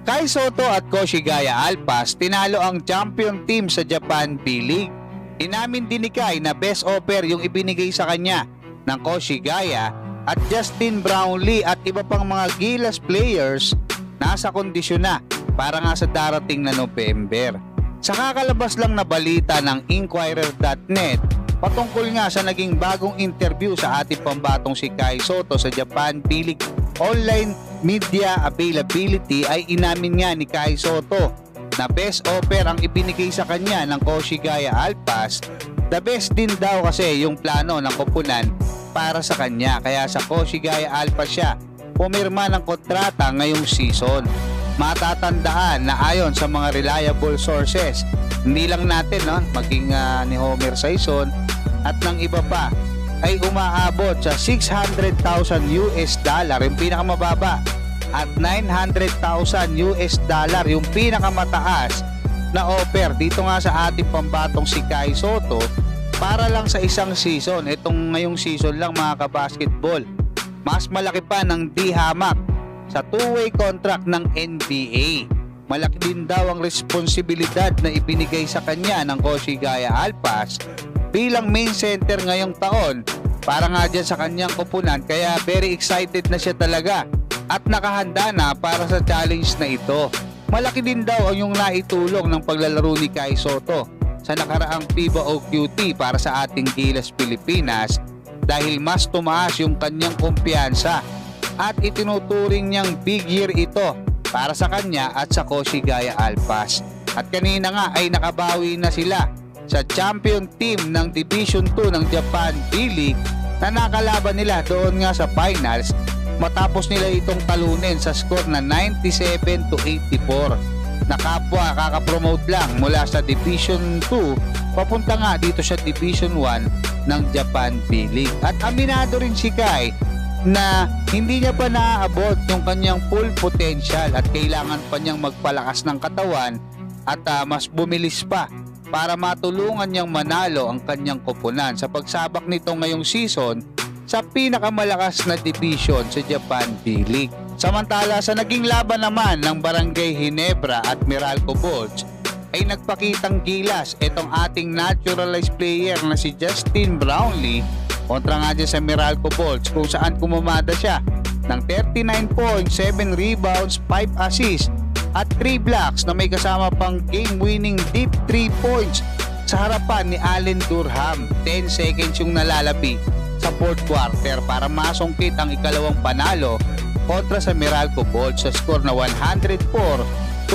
Kai Sotto at Koshigaya Alpas tinalo ang champion team sa Japan B-League. Inamin din ni Kai na best offer yung ibinigay sa kanya ng Koshigaya at Justin Brownlee at iba pang mga Gilas players nasa kondisyon na para nga sa darating na November. Sa kakalabas lang na balita ng Inquirer.net patungkol nga sa naging bagong interview sa ating pambatong si Kai Sotto sa Japan B-League online media availability ay inamin nga ni Kai Sotto na best offer ang ibinigay sa kanya ng Koshigaya Alpas. The best din daw kasi yung plano ng koponan para sa kanya, kaya sa Koshigaya Alpas siya pumirma ng kontrata ngayong season. Matatandaan na ayon sa mga reliable sources, hindi lang natin maging ni Homer Sison at ng iba pa ay umaabot sa $600,000 yung pinakamababa at $900,000 yung pinakamataas na offer dito nga sa ating pambatong si Kai Sotto para lang sa isang season. Itong ngayong season lang mga kabasketball. Mas malaki pa ng D-Hamak sa two-way contract ng NBA. Malaki din daw ang responsibilidad na ibinigay sa kanya ng Koshigaya Alpas bilang main center ngayong taon para nga dyan sa kanyang koponan, kaya very excited na siya talaga at nakahanda na para sa challenge na ito. Malaki din daw ang yung naitulong ng paglalaro ni Kai Sotto sa nakaraang FIBA OQT para sa ating Gilas Pilipinas dahil mas tumaas yung kanyang kumpiyansa at itinuturing niyang big year ito para sa kanya at sa Koshigaya Alpas. At kanina nga ay nakabawi na sila sa champion team ng Division 2 ng Japan B-League na nakalaban nila doon nga sa finals matapos nila itong talunin sa score na 97-84 na kapwa kakapromote lang mula sa Division 2 papunta nga dito sa Division 1 ng Japan B-League. At aminado rin si Kai na hindi niya pa naaabot yung kanyang full potential at kailangan pa niyang magpalakas ng katawan at mas bumilis pa para matulungan niyang manalo ang kanyang koponan sa pagsabak nito ngayong season sa pinakamalakas na division sa Japan B-League. Samantala sa naging laban naman ng Barangay Ginebra at Meralco Bulls ay nagpakitang gilas itong ating naturalized player na si Justin Brownlee kontra nga dyan sa Meralco Bulls kung saan kumumada siya ng 39 points, 7 rebounds, 5 assists at 3 blocks na may kasama pang game-winning deep 3 points sa harapan ni Allen Durham. 10 seconds yung nalalabi sa fourth quarter para masungkit ang ikalawang panalo kontra sa Meralco Bulls sa score na 104-103.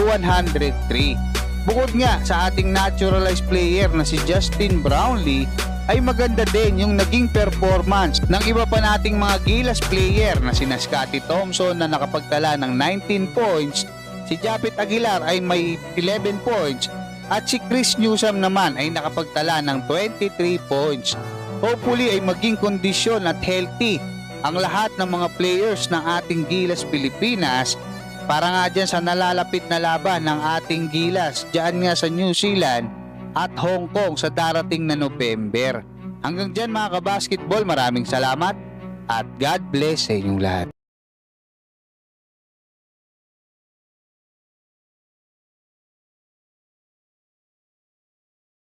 Bukod nga sa ating naturalized player na si Justin Brownlee ay maganda din yung naging performance ng iba pa nating mga Gilas player na si Scotty Thompson na nakapagtala ng 19 points, si Japet Aguilar ay may 11 points at si Chris Newsome naman ay nakapagtala ng 23 points. Hopefully ay maging kondisyon at healthy ang lahat ng mga players ng ating Gilas Pilipinas para nga dyan sa nalalapit na laban ng ating Gilas dyan nga sa New Zealand at Hong Kong sa darating na November. Hanggang dyan mga kabasketball, maraming salamat at God bless sa inyong lahat.